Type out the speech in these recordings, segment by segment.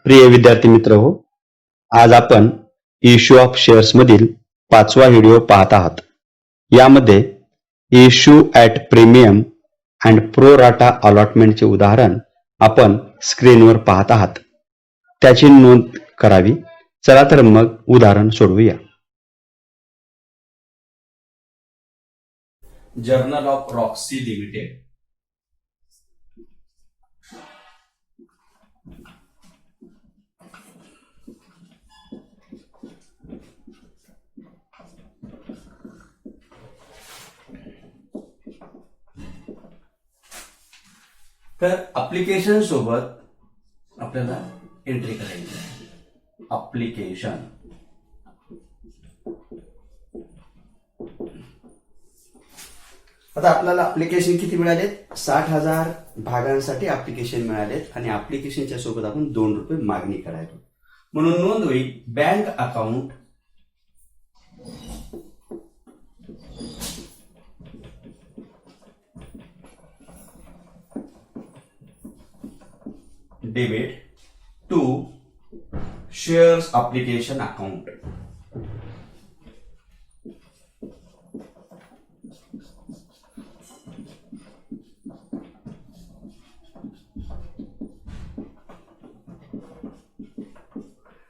प्रिय विद्यार्थी मित्र हो, आज आपण इश्यू ऑफ शेअर्स मधील 5वा व्हिडिओ पाहत आहात. यामध्ये issue at premium and pro rata अलॉटमेंटचे उदाहरण आपण स्क्रीनवर पाहत आहात. त्याची नोंद करावी. चला तर मग उदाहरण सोडवूया. Journal of Roxy limited. तर ऍप्लिकेशन सोबत आपल्याला एंट्री करायची आहे. ऍप्लिकेशन आता आपल्याला ऍप्लिकेशन किती मिळालेत? 60,000 भागांसाठी ऍप्लिकेशन मिळालेत आणि ऍप्लिकेशनच्या सोबत आपण ₹2 मागणी करायला. म्हणून नोंद होईल bank account debit to shares application account.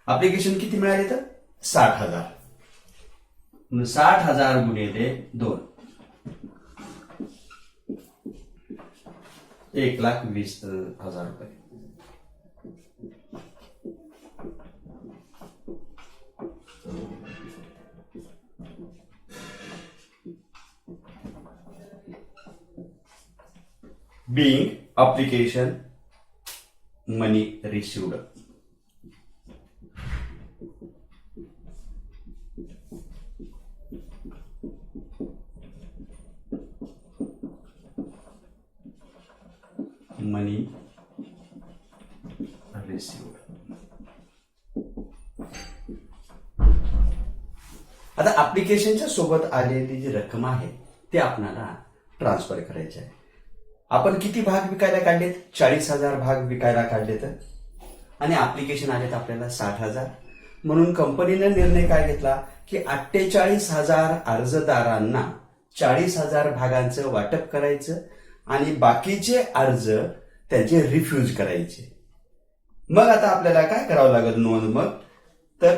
Application किती मिळाले तर 60,000. 60,000 गुणिले 2 1,20,000 रुपये. being application money received. Money received. आता ऍप्लिकेशनच्या सोबत आलेली जी रक्कम आहे ती आपल्याला ट्रान्सफर करायची आहे. आपण किती भाग विकायला काढलेत? 40,000 भाग विकायला काढलेत आणि ऍप्लिकेशन आलेत आपल्याला 60,000. म्हणून कंपनीने निर्णय काय घेतला की 48,000 अर्जदारांना 40,000 भागांचं वाटप करायचं आणि बाकीचे अर्ज त्यांचे रिफ्यूज करायचे. मग आता आपल्याला काय करावं लागेल नोंद? मग तर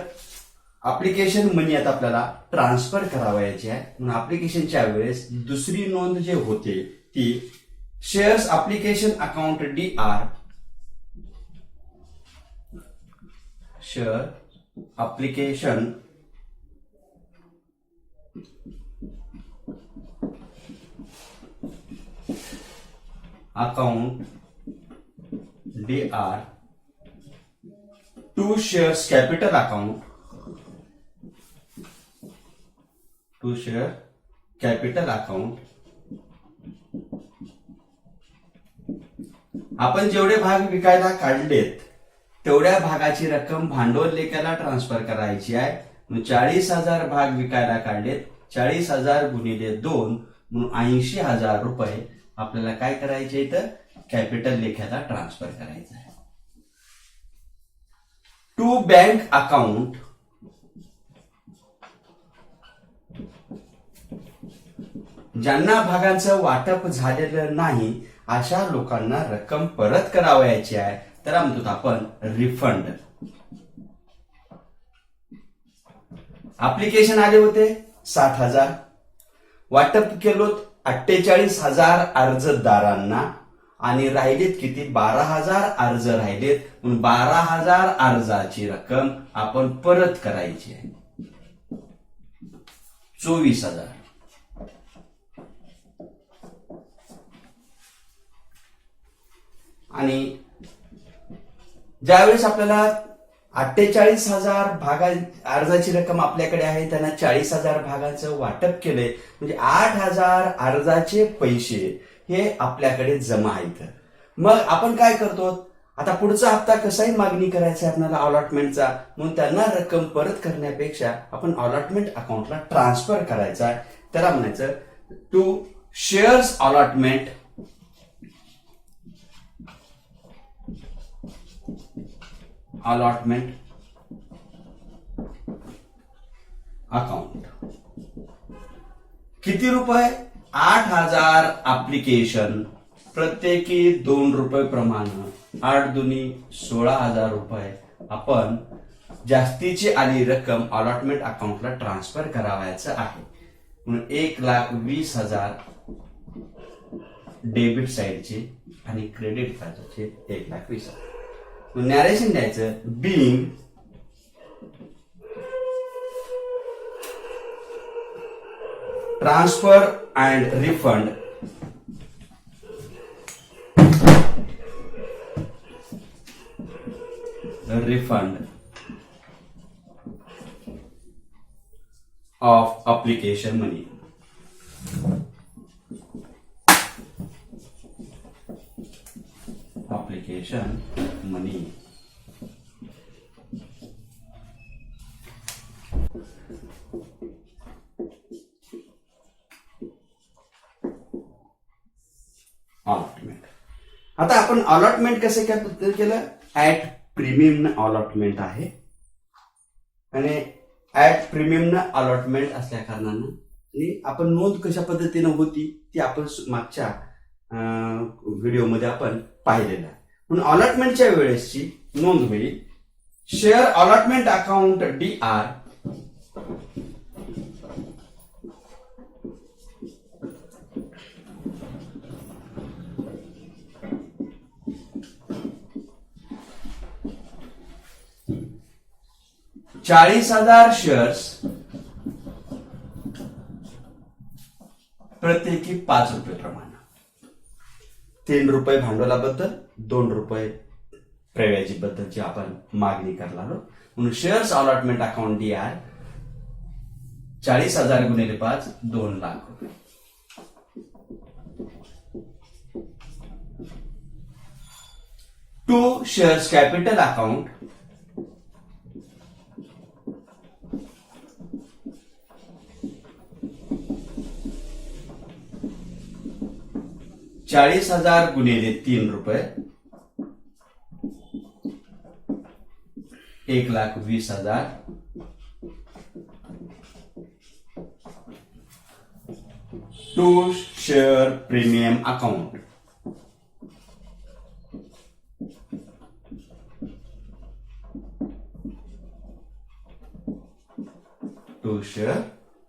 ऍप्लिकेशन मनी आता आपल्याला ट्रान्सफर करावायची आहे. म्हणून ऍप्लिकेशनच्या वेळेस दुसरी नोंद जे होते ती shares application account DR, share application account DR to shares capital account, to share capital account. आपण जेवढे भाग विकायला काढलेत तेवढ्या भागाची रक्कम भांडवल लेख्याला ट्रान्सफर करायची आहे. 40,000 भाग विकायला काढलेत, 40,000 गुणिले 2 म्हणून 80,000 रुपये आपल्याला काय करायचे तर कॅपिटल लेख्याला ट्रान्सफर करायचं आहे. टू बँक अकाउंट ज्यांना भागांचं वाटप झालेलं नाही अशा लोकांना रक्कम परत करावयाची आहे. त्याला म्हणतो आपण रिफंड. ऍप्लिकेशन आले होते 60,000, वाटप केलो 48,000 अर्जदारांना आणि राहिलेत किती? 12,000 अर्ज राहिलेत. म्हणून 12,000 अर्जाची रक्कम आपण परत करायची आहे. 24,000. आणि ज्यावेळेस आपल्याला 48,000 भागा अर्जाची रक्कम आपल्याकडे आहे, त्यांना 40,000 भागांचं वाटप केलंय म्हणजे 8,000 अर्जाचे पैसे हे आपल्याकडे जमा आहेत. मग आपण काय करतो? आता पुढचा हप्ता कसाही मागणी करायचा आपल्याला अलॉटमेंटचा, म्हणून त्यांना रक्कम परत करण्यापेक्षा आपण अलॉटमेंट अकाउंटला ट्रान्सफर करायचा. त्याला म्हणायचं to shares allotment allotment account किती रुपये 8,000 ऍप्लिकेशन प्रत्येकी 2 रुपये प्रमाणे 8 दुनी 16,000 रुपये आपण जास्तीची आली रक्कम अलॉटमेंट अकाउंटला ट्रान्सफर करावायचं आहे म्हणून 1,20,000 डेबिट साईडचे आणि क्रेडिट कार्डचे 1,20,000 नॅरेशन द्यायचं being transfer and refund of application money. Application money. Allotment. आता आपण अलॉटमेंट कसे काय पद्धतीने केलं ऍट प्रीमियम अलॉटमेंट आहे आणि ऍट प्रीमियम अलॉटमेंट असल्या कारणानं आणि आपण नोंद कशा पद्धतीने होती ती आपण मागच्या व्हिडिओमध्ये आपण पाहिलेलं आहे. म्हणून अलॉटमेंटच्या वेळेसची नोंद होईल share allotment account DR $40,000 shares प्रत्येकी 5 रुपये प्रमाणे 3 रुपये भांडवलाबद्दल 2 रुपये प्रव्याजी बद्दलची आपण मागणी करणार आहोत. म्हणून शेअर्स अलॉटमेंट अकाउंट DR 40,000 गुणिले 5 2 लाख रुपये. टू शेअर्स कॅपिटल अकाउंट $40,000 गुणिले 3 रुपये 1,20,000 to share premium account to share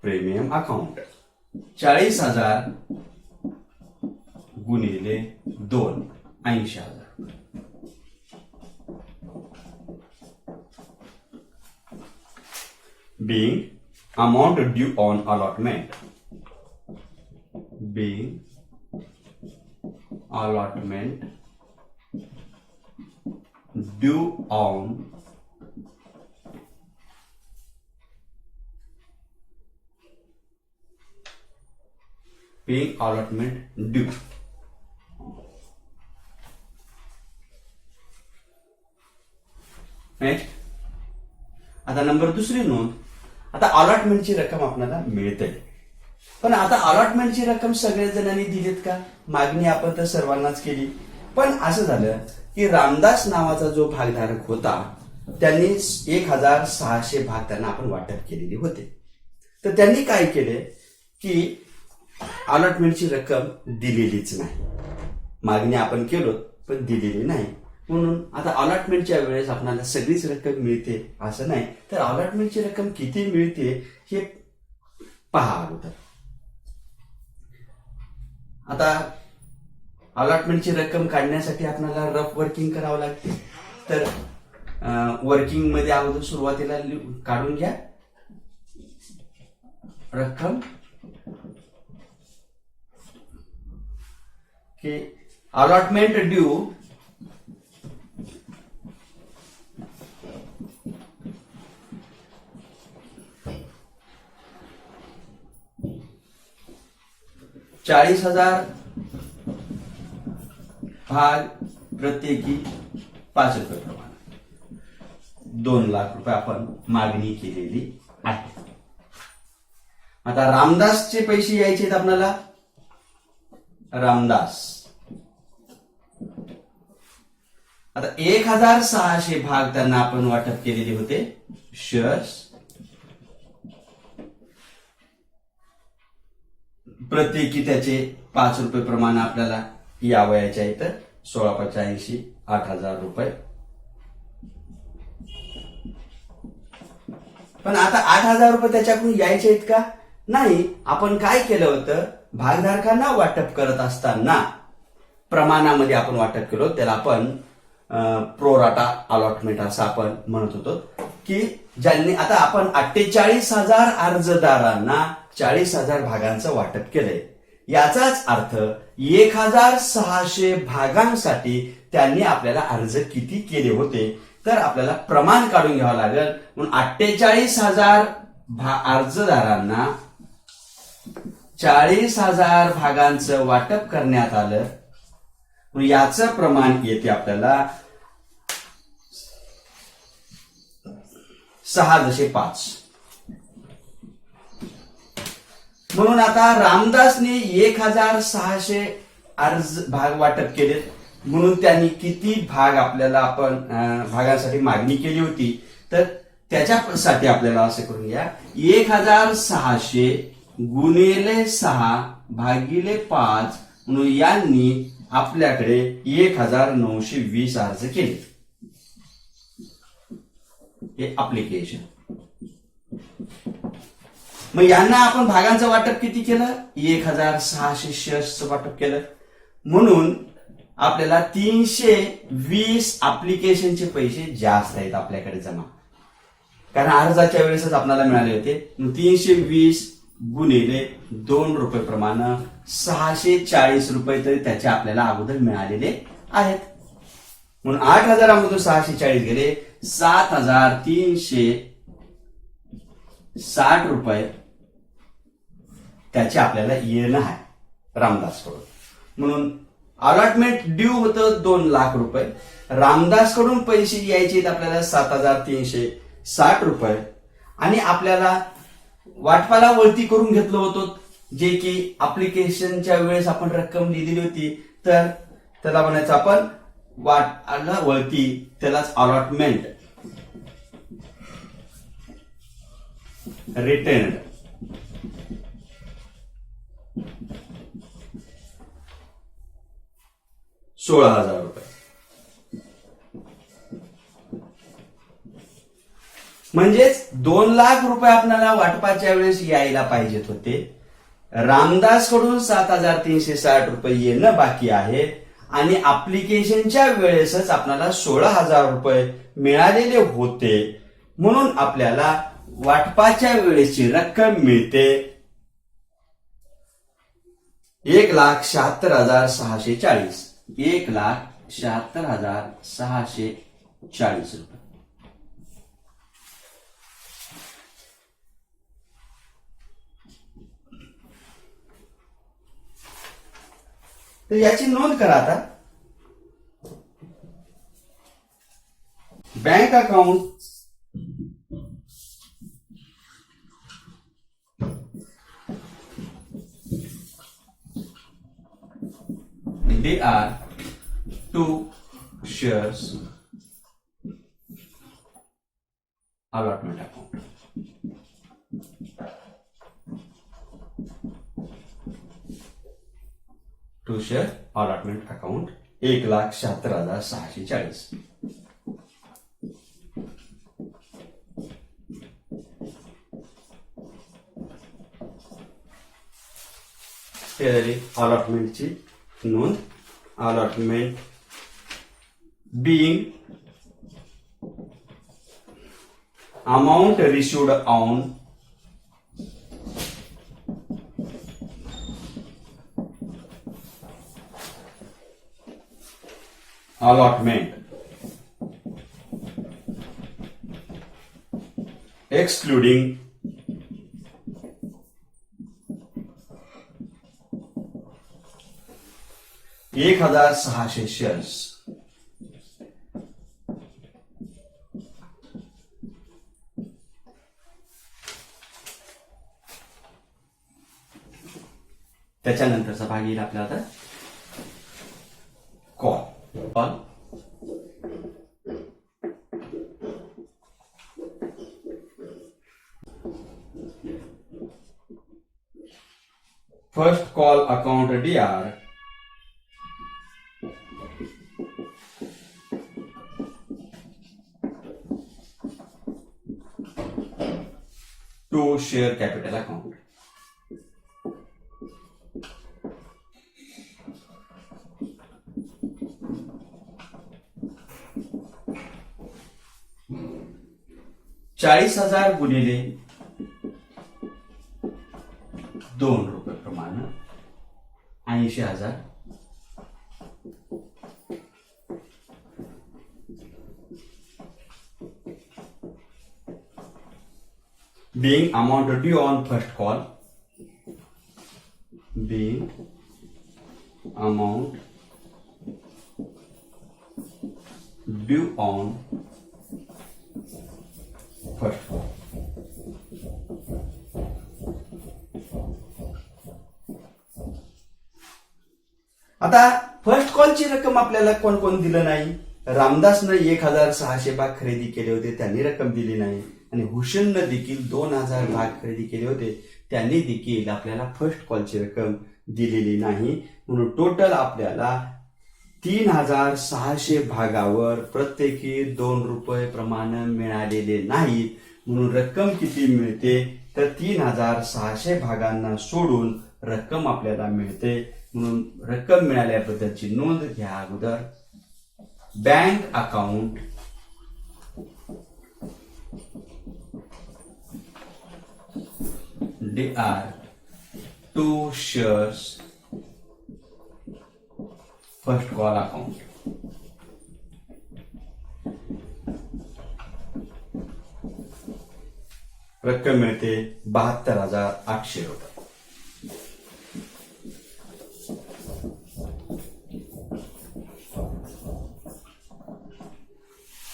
premium account 40,000 गुणिले 2 80,000 being amount due on allotment due on paying allotment due. Next आता नंबर दुसरी नोंद. आता अलॉटमेंटची रक्कम आपल्याला मिळते पण आता अलॉटमेंटची रक्कम सगळ्या जणांनी दिलीत का मागणी आपण तर सर्वांनाच केली पण असं झालं की रामदास नावाचा जो भागधारक होता त्यांनी 1,600 भाग त्यांना आपण वाटप केलेले होते. तर त्यांनी काय केले की अलॉटमेंटची रक्कम दिलेलीच नाही. मागणी आपण केलो पण दिलेली नाही. म्हणून आता अलॉटमेंटच्या वेळेस आपल्याला सगळीच रक्कम मिळते असं नाही तर अलॉटमेंटची रक्कम किती मिळते हे पहा अगोदर. आता अलॉटमेंटची रक्कम काढण्यासाठी आपल्याला रफ वर्किंग करावं लागते. तर वर्किंग मध्ये अगोदर सुरुवातीला काढून घ्या रक्कम की अलॉटमेंट ड्यू $40,000 भाग प्रत्येकी 5 रुपये प्रमाणे 2 लाख रुपये आपण मागणी केलेली आहे. आता रामदासचे पैसे यायचे आपल्याला. आता 1600 भाग त्यांना आपण वाटप केलेले होते शेअर्स. प्रत्येकी त्याचे 5 रुपये प्रमाणे आपल्याला यावयाचे आहेत. 1685 8,000 रुपये. पण आता 8,000 रुपये त्याच्याकडून यायचे आहेत का? नाही. आपण काय केलं होतं, भागधारकांना वाटप करत असताना प्रमाणामध्ये आपण वाटप केलं, त्याला आपण प्रोराटा अलॉटमेंट असं आपण म्हणत होतो. की ज्यांनी आता आपण 48,000 अर्जदारांना 40,000 भागांचं वाटप केलंय. याचाच अर्थ 1,600 भागांसाठी त्यांनी आपल्याला अर्ज किती केले होते, तर आपल्याला प्रमाण काढून घ्यावं लागेल. म्हणून 48,000 अर्जदारांना 40,000 भागांचं वाटप करण्यात आलं. याचं प्रमाण येते आपल्याला 6/5. म्हणून आता रामदासने 1,600 अर्ज भाग वाटप केले. म्हणून त्यांनी किती भाग आपल्याला आपण भागांसाठी मागणी केली होती, तर त्याच्यासाठी आपल्याला असं करून घ्या, 1,600 गुणिले 6 भागिले 5 म्हणून यांनी आपल्याकडे 1,920 अर्ज केले. हे अप्लिकेशन. मग यांना आपण भागांचं वाटप किती केलं, 1,600 शेअर्सचं वाटप केलं. म्हणून आपल्याला 320 अप्लिकेशनचे पैसे जास्त आहेत आपल्याकडे जमा, कारण अर्जाच्या वेळेसच आपल्याला मिळाले होते. 320 गुणिले 2 रुपये प्रमाणे 640 रुपये तरी त्याचे आपल्याला अगोदर मिळालेले आहेत. म्हणून 8,000 मधून 640 गेले, 7,360 रुपये त्याचे आपल्याला येणं आहे रामदासकडून. म्हणून अलॉटमेंट ड्यू होतं 2 लाख रुपये. रामदासकडून पैसे यायचे आपल्याला 7,360 रुपये. आणि आपल्याला वाटपाला वळती करून घेतलं होतं, जे की अप्लिकेशनच्या वेळेस आपण रक्कम लिहिलेली होती, तर त्याला म्हणायचं आपण वाटाला वळती, त्यालाच अलॉटमेंट रिटेन्ड. ₹16,000. म्हणजेच 2 लाख रुपये आपल्याला वाटपाच्या वेळेस यायला पाहिजेत होते. रामदासकडून 7,360 रुपये येणं बाकी आहे आणि अप्लिकेशनच्या वेळेसच आपल्याला 16,000 रुपये मिळालेले होते. म्हणून आपल्याला वाटपाच्या वेळेची रक्कम मिळते 1,76,640. 1,76,640 रुपये. तर याची नोंद करा. आता bank account they are 2 shares allotment account. To share allotment account 1,76,640. हे झाली अलॉटमेंटची नोंद. Allotment being amount received on allotment excluding एक 1,600 शेअर्स. त्याच्यानंतरचा भाग येईल आपल्याला आता call. First call account DR to share capital account. ₹40,000 गुणिले ₹2 प्रमाणे 80,000 being amount due on first call, being amount due on first call. आता फर्स्ट कॉलची रक्कम आपल्याला कोण कोण दिलं नाही. रामदासनं 1,600 भाग खरेदी केले होते, त्यांनी रक्कम दिली नाही. आणि हुसेननं देखील 2,000 भाग खरेदी केले होते, त्यांनी देखील आपल्याला फर्स्ट कॉलची रक्कम दिलेली नाही. म्हणून टोटल आपल्याला 3,600 भागावर प्रत्येकी ₹2 प्रमाणे मिळालेले नाहीत. म्हणून रक्कम किती मिळते तर 3,600 भागांना सोडून रक्कम आपल्याला मिळते. म्हणून रक्कम मिळाल्याबद्दलची नोंद घ्या अगोदर. Bank account DR to shares first call account. रक्कम मिळते ₹72,800.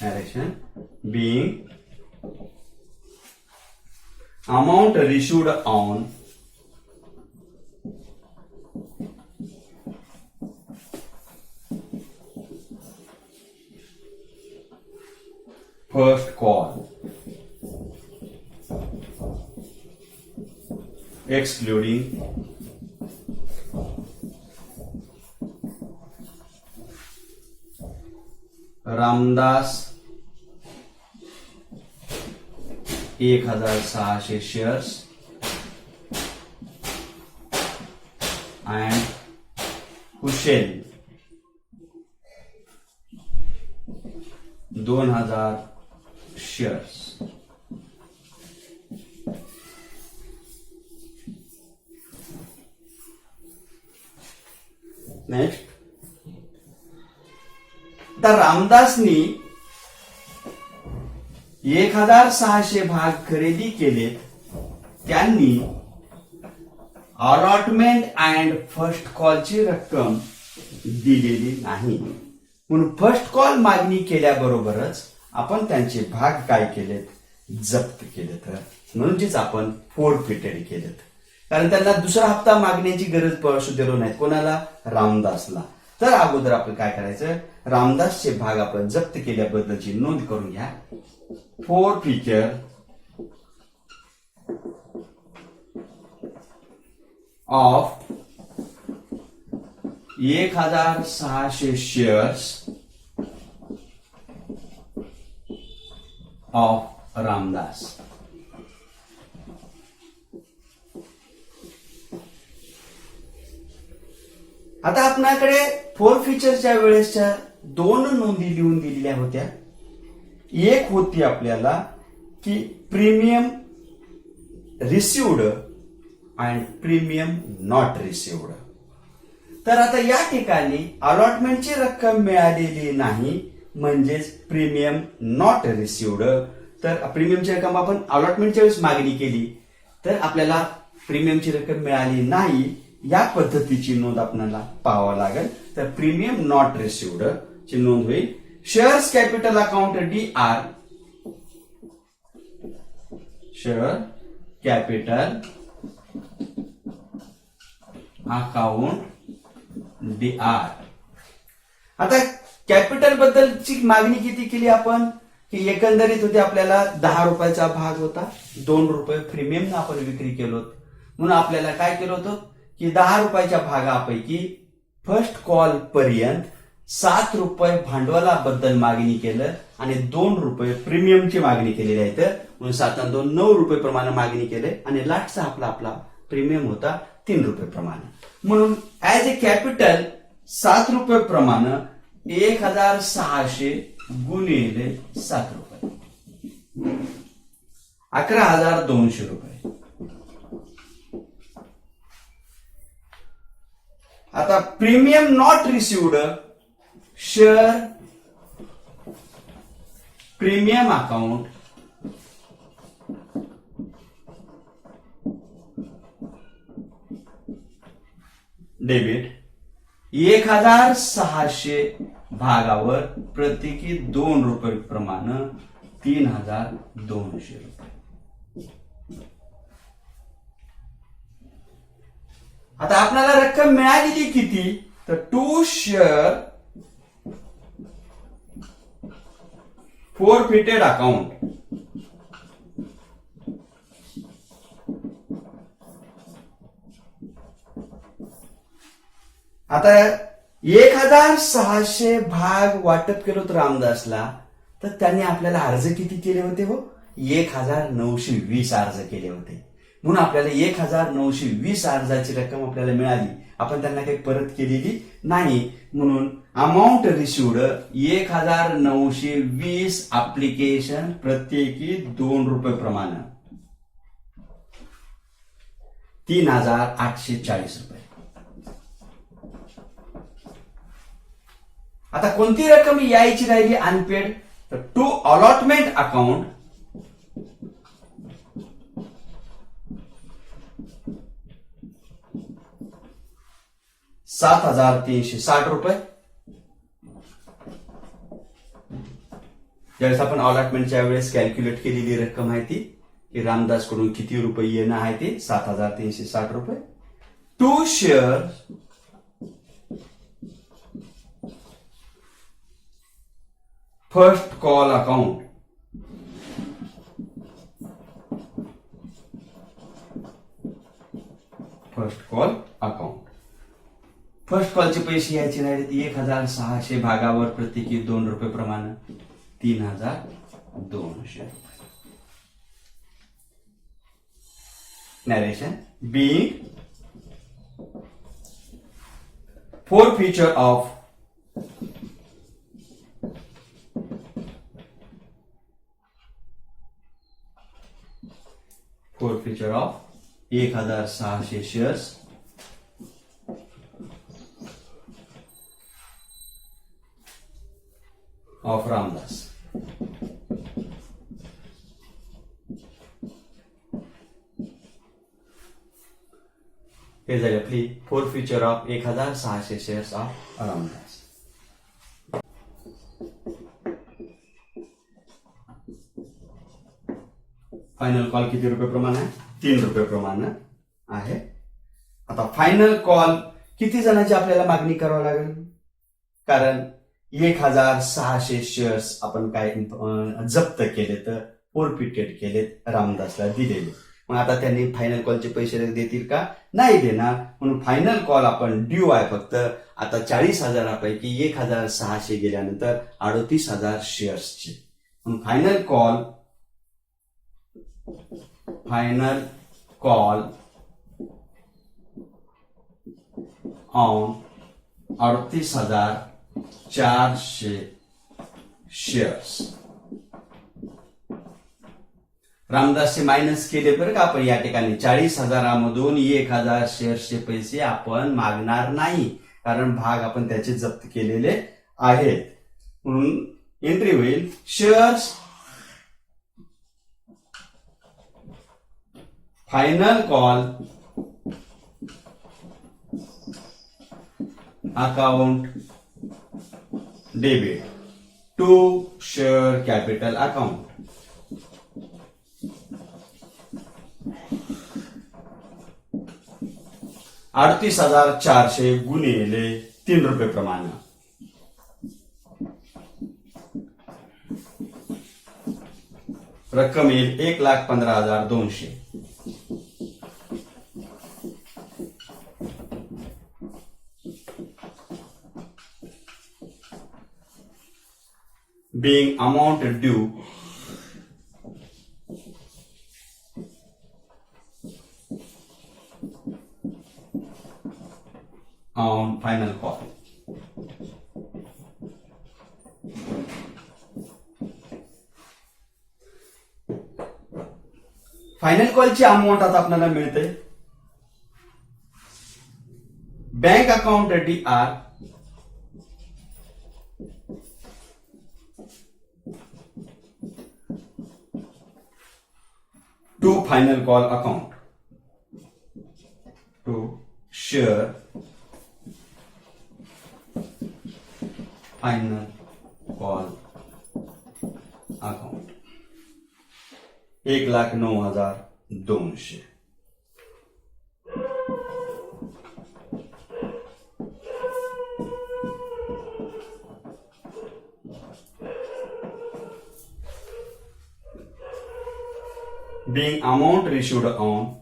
Narration being amount received on first call excluding Ramdas 1,600 shares and Hussein 2,000 shares. Next, तर रामदासनी 1,600 भाग खरेदी केलेत, त्यांनी अलॉटमेंट अँड फर्स्ट कॉलची रक्कम दिलेली नाही. म्हणून फर्स्ट कॉल मागणी केल्याबरोबरच आपण त्यांचे भाग काय केलेत, जप्त केलेत. म्हणूनच आपण फोरफिटेड केलेत. कारण त्यांना दुसरा हप्ता मागण्याची गरज सुद्धा नाही. कोणाला? रामदासला. तर अगोदर आपण काय करायचं, रामदासचे भाग आपण जप्त केल्याबद्दलची नोंद करून घ्या. फोरफिचर ऑफ 1,600 शेअर्स ऑफ रामदास. आता आपल्याकडे फोरफिचरच्या वेळेसच्या 2 नोंदी लिहून दिलेल्या होत्या. एक होती आपल्याला की premium received and premium not received. तर आता या ठिकाणी अलॉटमेंटची रक्कम मिळालेली नाही, म्हणजेच प्रीमियम नॉट रिसिव्ड. तर प्रीमियमची रक्कम आपण अलॉटमेंटच्या वेळेस मागणी केली, तर आपल्याला प्रीमियमची रक्कम मिळाली नाही. या पद्धतीची नोंद आपल्याला पाहावं लागेल. तर प्रीमियम नॉट रिसिव्ड ची नोंद होईल. Shares capital account DR, share capital account DR. आता कॅपिटल बद्दलची मागणी किती केली आपण, की एकंदरीत होते आपल्याला ₹10 भाग होता, ₹2 प्रीमियम आपण विक्री केलो. म्हणून आपल्याला काय केलं होतं की 10 रुपयाच्या भागापैकी फर्स्ट कॉल पर्यंत 7 रुपये भांडवलाबद्दल मागणी केलं आणि 2 रुपये प्रीमियमची मागणी केलेली आहे. म्हणून 7 आणि 2 9 रुपये प्रमाणे मागणी केले आणि लास्टचा आपला प्रीमियम होता 3 रुपये प्रमाणे. म्हणून ऍज ए कॅपिटल 7 रुपये प्रमाणे 1600 गुणिले 7 रुपये 11,200 रुपये. आता premium not received share premium account debit 1600 भागावर प्रत्येकी 2 रुपये प्रमाणे 3,200 रुपये. आता आपल्याला रक्कम मिळालेली किती तर टू शेअर फोरफिटेड अकाउंट आता 1600 भाग वाटप केलं होतं रामदासला तर त्यांनी आपल्याला अर्ज किती केले होते हो 1920 अर्ज केले होते. म्हणून आपल्याला 1920 अर्जाची रक्कम आपल्याला मिळाली. आपण त्यांना काही परत केलेली नाही. म्हणून अमाऊंट रिसिव्ड 1920 अप्लिकेशन प्रत्येकी 2 रुपये प्रमाणे 3,840 रुपये. आता कोणती रक्कम यायची राहिली अनपेड तर टू अलॉटमेंट अकाउंट ₹7,360 रुपये. ज्यावेळेस आपण अलॉटमेंटच्या वेळेस कॅल्क्युलेट केलेली रक्कम आहे ती की रामदास कडून किती रुपये येणं आहे ते 7,360 रुपये. To share first call account first कॉलचे पैसे यायचे नाही 1600 भागावर प्रत्येकी 2 रुपये प्रमाणे 3,200 रुपये. Narration being forfeiture of forfeiture of 1600 shares of Ramdas. हे झाली आपली forfeiture of 1600 shares of Ramdas. Final call किती रुपये प्रमाणे आहे 3 रुपये प्रमाणे आहे. आता फायनल कॉल किती जणांची आपल्याला मागणी करावी लागेल कारण 1600 शेअर्स आपण काय जप्त केले तर फोरफिटेड केलेत रामदासला दिलेले. मग आता त्यांनी फायनल कॉलचे पैसे देतील का नाही देणार. म्हणून फायनल कॉल आपण ड्यू आहे फक्त आता 40,000पैकी 1600 गेल्यानंतर 38,000 शेअर्सचे. म्हणून फायनल कॉल ऑन 38,400 शेअर्स रामदासचे मायनस केले बरं का आपण या ठिकाणी 40,000मधून 1,000 शेअर्सचे पैसे आपण मागणार नाही कारण भाग आपण त्याचे जप्त केलेले आहेत. म्हणून एंट्री होईल shares final call account debit to share capital account. ₹38,400 गुणिले 3 रुपये प्रमाणे रक्कम येईल 1,15,200. being amount due on final call. Final कॉलची अमाऊंट आता आपल्याला मिळते bank account DR to final call account to share final call account 1,09,200. Being amount issued on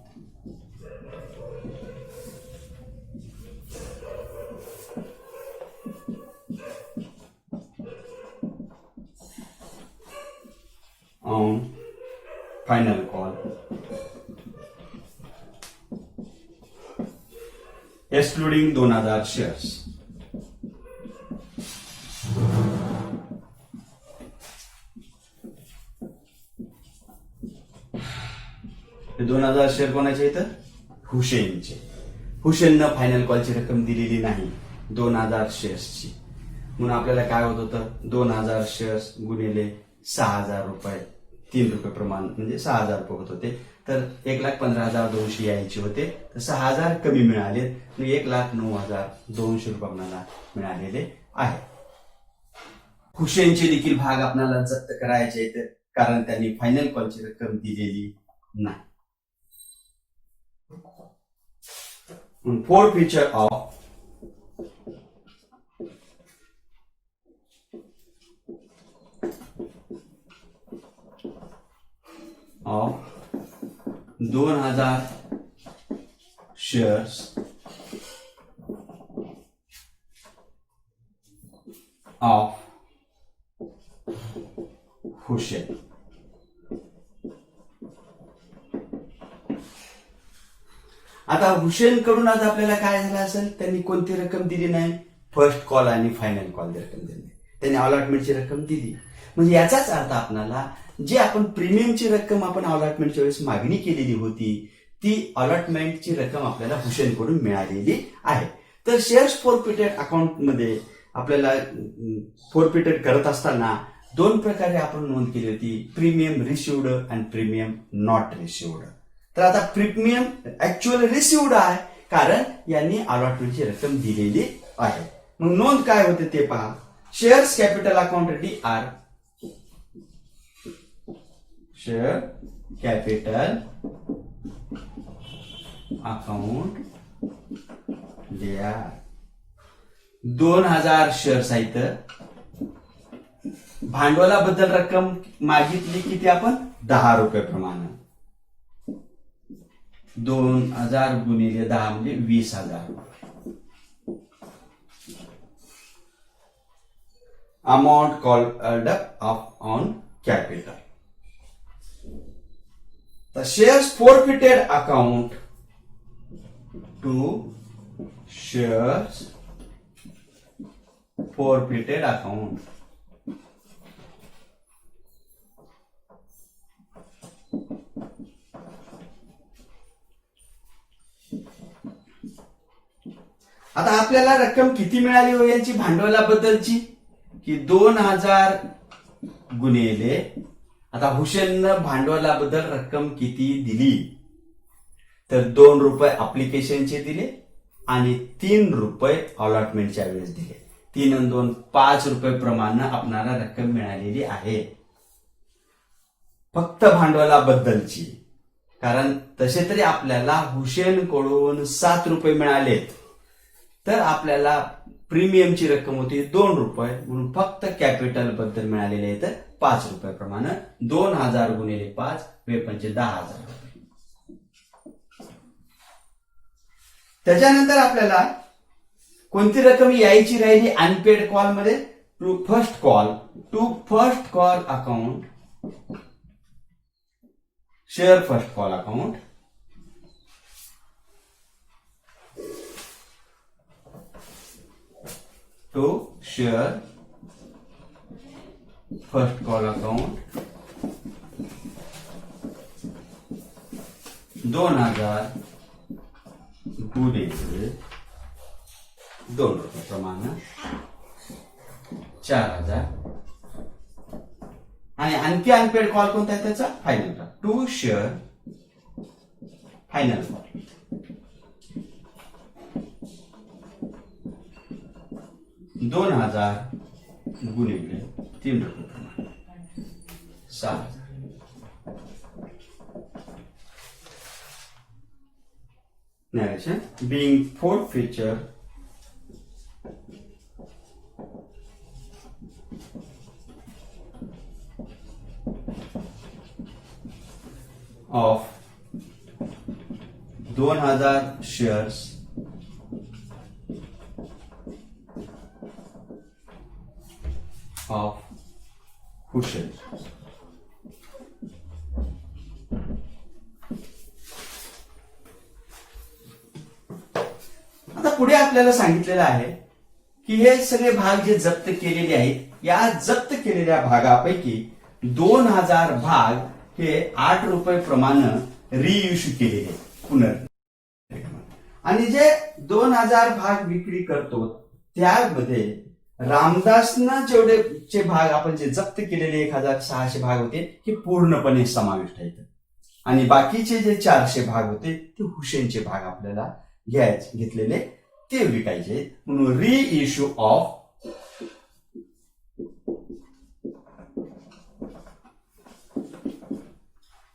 final call excluding 2,000 shares. हे 2,000 शेअर कोणाचे इथं हुसेनचे. हुसेननं फायनल कॉलची रक्कम दिलेली नाही 2,000 शेअर्सची, म्हणून आपल्याला काय होत होतं 2,000 शेअर्स गुणिले 6,000 रुपये 3 रुपये प्रमाण म्हणजे 6,000 रुपये होत होते. तर 1,15,200 यायचे होते तर 6,000 कमी मिळाले 1,09,200 रुपये आपल्याला मिळालेले आहे. हुसेनचे देखील भाग आपल्याला जप्त करायचे आहेत कारण त्यांनी फायनल कॉलची रक्कम दिलेली नाही. forfeiture of 2,000 shares of Hussain. आता हुसेन कडून आज आपल्याला काय झालं असेल, त्यांनी कोणती रक्कम दिली नाही, फर्स्ट कॉल आणि फायनल कॉल रक्कम दिली, त्यांनी अलॉटमेंटची रक्कम दिली. म्हणजे याचाच अर्थ आपल्याला जी आपण प्रीमियमची रक्कम आपण अलॉटमेंटच्या वेळेस मागणी केलेली होती ती अलॉटमेंटची रक्कम आपल्याला हुसेन कडून मिळालेली आहे. तर शेअर्स फोरफिटेड अकाउंट मध्ये आपल्याला फोरफिटेड करत असताना 2 प्रकारे आपण नोंद केली होती, प्रीमियम रिसिव्ड आणि प्रीमियम नॉट रिसिव्ड. तर आता प्रीमियम ऍक्च्युअल रिसिव्ड आहे कारण यांनी अलॉटमेंटची रक्कम दिलेली आहे. मग नोंद काय होते ते पहा. Shares capital account DR share capital account DR 2,000 shares आहेत. भांडवलाबद्दल रक्कम मागितली किती आपण 10 रुपये प्रमाणे. 2,000 गुणिले 10 म्हणजे 20,000. Amount called on capital. The shares forfeited account to shares forfeited account. आता आपल्याला रक्कम किती मिळाली हो यांची भांडवलाबद्दलची की 2,000 गुणिले आता हुसेननं भांडवलाबद्दल रक्कम किती दिली तर 2 रुपये अप्लिकेशनचे दिले आणि 3 रुपये अलॉटमेंटच्या वेळेस दिले. 3 आणि 2 5 रुपये प्रमाणे आपणाला रक्कम मिळालेली आहे फक्त भांडवलाबद्दलची. कारण तसे तरी आपल्याला हुसेन कडून 7 रुपये मिळालेत तर आपल्याला प्रीमियमची रक्कम होती 2 रुपये म्हणून फक्त कॅपिटल बद्दल मिळालेले आहेत 5 रुपये प्रमाणे. 2,000 गुणिले 5 म्हणजे 10,000 रुपये. त्याच्यानंतर आपल्याला कोणती रक्कम यायची राहिली अनपेड कॉल मध्ये to first call account, share first call account to share first call account 2000 गुणिले 2 रुपये प्रमाणे 4000 आणि आणखी अनपेड कॉल कोणता आहे त्याचा final call to share final call 2000 गुणिले 3 रुपये प्रमाणे 6000. Narration being forfeiture of 2000 shares of Hussein. आता पुढे आपल्याला सांगितलेलं आहे की हे सगळे भाग जे जप्त केलेले आहेत या जप्त केलेल्या भागापैकी 2000 भाग हे 8 रुपये प्रमाणे रिइश्यू केलेले आणि जे 2000 भाग विक्री करतो त्यामध्ये रामदासनं जेवढे भाग आपण जे जप्त केलेले 1600 भाग होते हे पूर्णपणे समाविष्ट आहेत आणि बाकीचे जे 400 भाग होते ते हुसेनचे भाग आपल्याला घेतलेले ते विकायचे म्हणून रिइश्यू ऑफ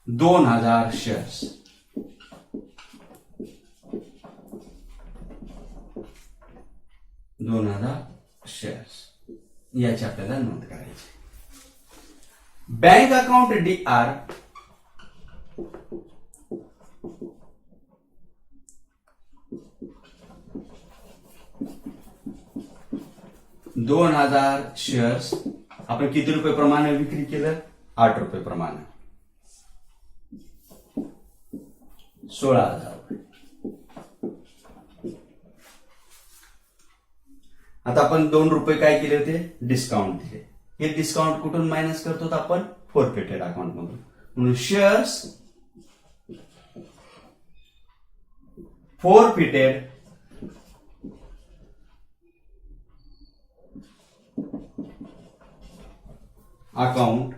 $2000 शेअर्स याची आपल्याला नोंद करायची. बँक अकाउंट DR शेअर्स आपण किती रुपये प्रमाणे विक्री केलं 8 रुपये प्रमाणे 16,000 रुपये. आता आपण 2 रुपये काय केले होते डिस्काउंट दिले. हे डिस्काउंट कुठून मायनस करतो आपण फोरफिटेड अकाउंट मधून म्हणून shares forfeited account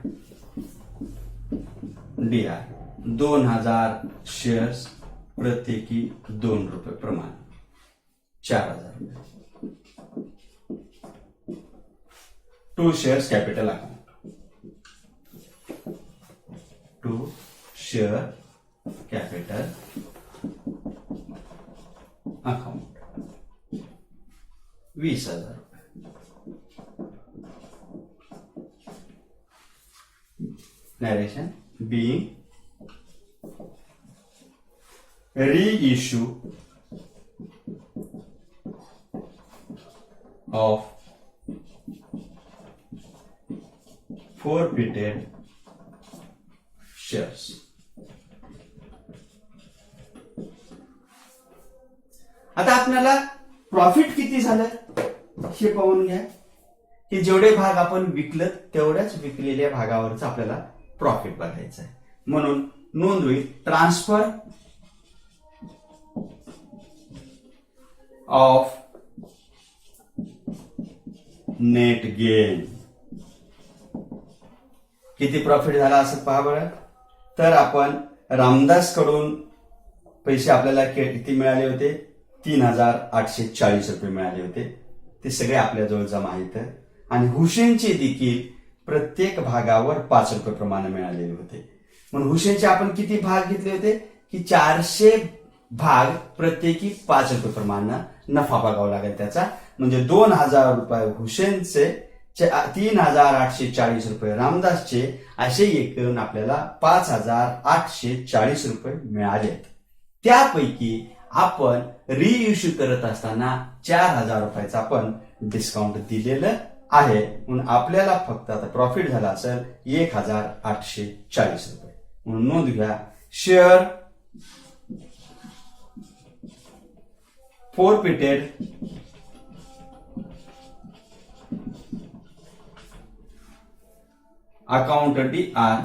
DR 2000 shares प्रत्येकी 2 रुपये प्रमाणे 4000 रुपये. To shares capital account to share capital account 20,000 रुपये. Narration being reissue of forfeited shares. आता आपल्याला प्रॉफिट किती झालं हे पाहून घ्या की जेवढे भाग आपण विकलं तेवढ्याच विकलेल्या भागावरच आपल्याला प्रॉफिट बघायचं आहे म्हणून नोंद होईल ट्रान्सफर ऑफ नेट गेन. किती प्रॉफिट झाला असं पहा बरं. तर आपण रामदास कडून पैसे आपल्याला किती मिळाले होते 3,840 रुपये मिळाले होते ते सगळे आपल्या जवळ जमा आहेत आणि हुसेनचे देखील प्रत्येक भागावर 5 रुपये प्रमाणे मिळालेले होते म्हणून हुसेनचे आपण किती भाग घेतले होते की 400 भाग प्रत्येकी 5 रुपये प्रमाणे नफा बघावा लागेल त्याचा म्हणजे 2,000 रुपये हुसेनचे 3,840 रुपये रामदासचे असे एकूण आपल्याला 5,840 रुपये मिळाले. त्यापैकी आपण रिइश्यू करत असताना 4,000 रुपयाचं आपण डिस्काउंट दिलेलं आहे म्हणून आपल्याला फक्त आता प्रॉफिट झाला असेल 1840 रुपये. म्हणून नोंद घ्या, शेअर forfeited अकाउंट DR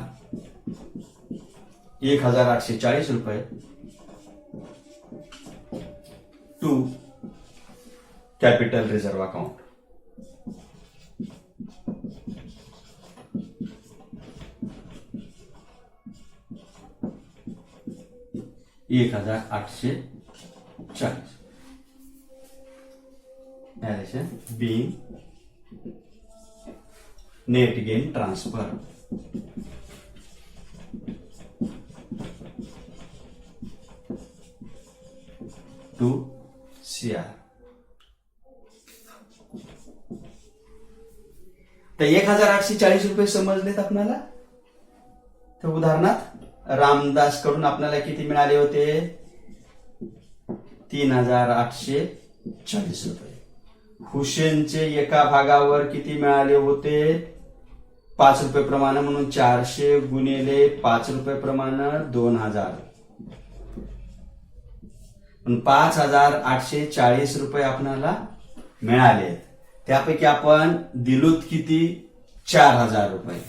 1840 रुपये to capital reserve account. $1840 narration being net gain transfer to CR. तर 1840 रुपये समजलेत आपल्याला. तर उदाहरणार्थ रामदास कडून आपल्याला किती मिळाले होते? 3840 रुपये. हुसेनचे एका भागावर किती मिळाले होते? 5 रुपये प्रमाणे, म्हणून 400 गुणिले 5 रुपये प्रमाणे 2000. 5840 रुपये आपल्याला मिळाले. त्यापैकी आपण दिलोत किती? 4000 रुपये.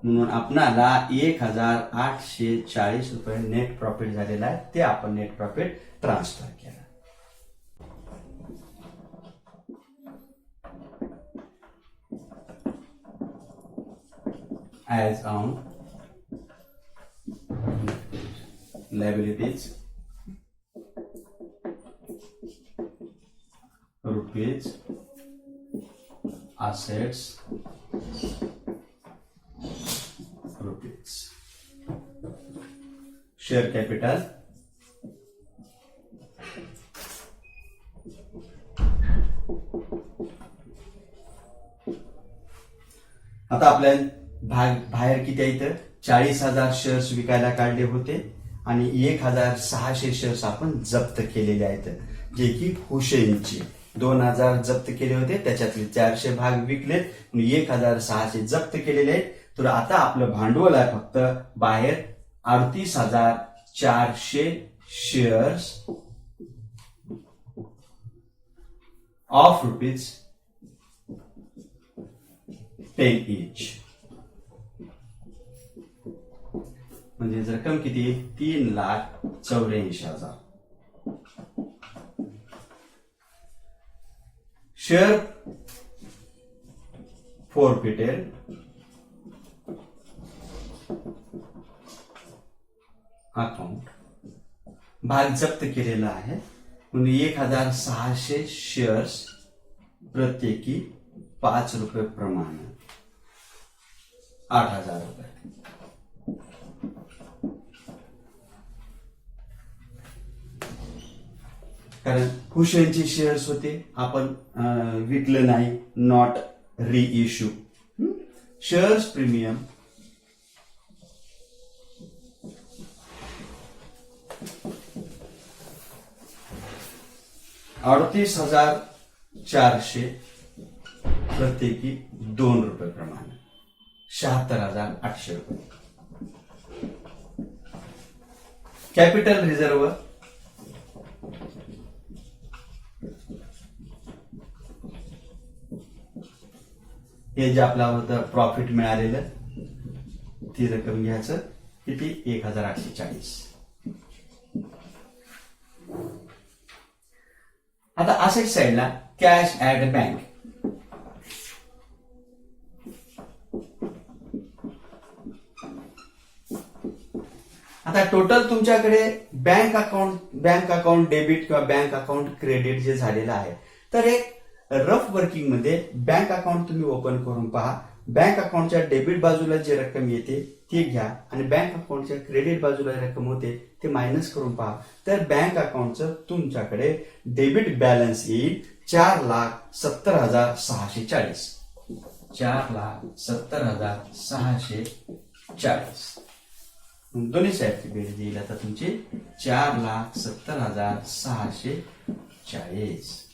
म्हणून आपणाला 1840 रुपये नेट प्रॉफिट झालेला आहे. ते आपण नेट प्रॉफिट ट्रान्सफर केला. As on liabilities rupees, assets rupees, share capital आता आपल्या बाहेर किती आहे? 40,000 शेअर्स विकायला काढले होते आणि 1,600 शेअर्स आपण जप्त केलेले आहेत, जे की हुसेनचे 2,000 जप्त केले होते, त्याच्यातले 400 भाग विकलेत, 1,600 जप्त केलेले आहेत. तर आता आपलं भांडवल आहे फक्त बाहेर 38,400 शेअर्स ऑफ ₹10 each. म्हणजे रक्कम किती? 3,84,000. शेअर forfeited अकाउंट भाग जप्त केलेला आहे म्हणून 1,600 शेअर्स प्रत्येकी 5 रुपये प्रमाणे 8,000 रुपये. कारण हुसेनचे शेअर्स होते, आपण विकलं नाही, नॉट रिइश्यू. शेअर्स प्रीमियम ₹38,400 प्रत्येकी 2 रुपये प्रमाणे 76,800 रुपये. कॅपिटल रिझर्व्ह हे जे आपला होतं प्रॉफिट मिळालेलं, ती रक्कम घ्यायचं किती? 1,840. आता असेट साइडला कॅश ऍट बँक. आता टोटल तुमच्याकडे बँक अकाउंट डेबिट किंवा बँक अकाउंट क्रेडिट जे झालेलं आहे, तर एक रफ वर्किंग मध्ये बँक अकाउंट तुम्ही ओपन करून पहा. बँक अकाउंटच्या डेबिट बाजूला जे रक्कम येते ती घ्या आणि बँक अकाउंटच्या क्रेडिट बाजूला रक्कम होते ते मायनस करून पहा. तर बँक अकाउंटचं तुमच्याकडे डेबिट बॅलन्स येईल 4,70,640. 4,70,640. दोन्ही साईडची बेरीज देईल आता तुमची 4,70,640.